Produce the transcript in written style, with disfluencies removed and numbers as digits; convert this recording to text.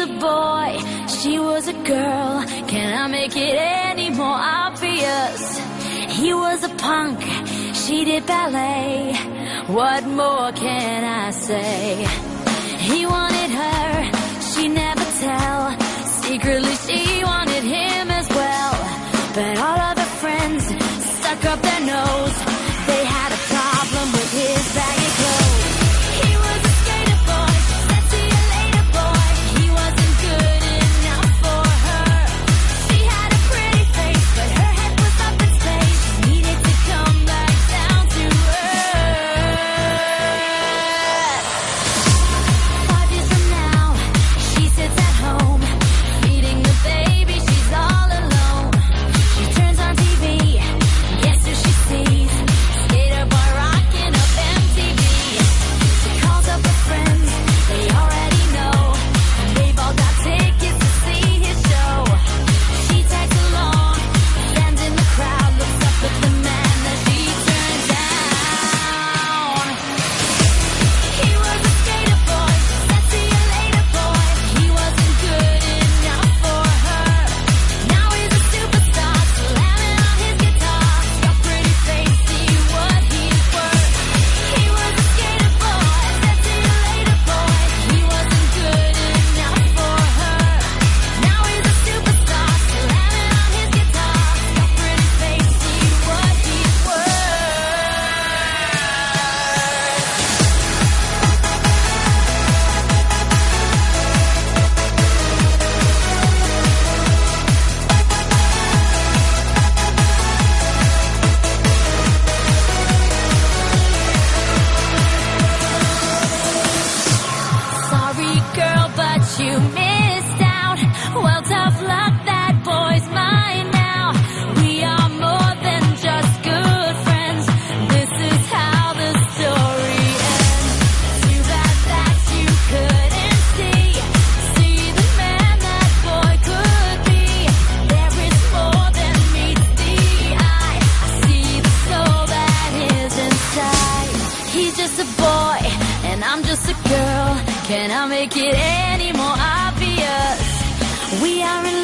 a boy, she was a girl. Can I make it any more obvious? He was a punk, she did ballet. What more can I say? He wanted her, she never tell. Secretly she wanted him as well. But all of her friends stuck up their nose. They had a problem with his baggy clothes. He was a skater boy, said see you later boy. He wasn't good enough for her. She had a pretty face, but her head was up in space. She needed to come back down to earth. 5 years from now, she sits at home, feeding the baby, she's all alone. She turns on TV, guess who she sees? Skater boy rocking up MTV. She calls up her friends, they already know, and they've all got tickets to see his show. She tags along, stands in the crowd, looks up at the man that she turned down. He was a skater boy, said see you later boy. He wasn't good enough for her. Now he's a superstar, slamming on his guitar. Got pretty face, see what he's worth. He was a skater boy, said see you later boy. He wasn't good enough for her. Now he's a superstar, slamming on his guitar. Got pretty face, see what he's worth. Sorry, girl, but you missed out. Well, tough luck, that boy's mine now. We are more than just good friends. This is how the story ends. Too bad that you couldn't see the man that boy could be. There is more than meets the eye. I see the soul that is inside. He's just a boy, and I'm just a girl. Can I make it any more obvious? We are in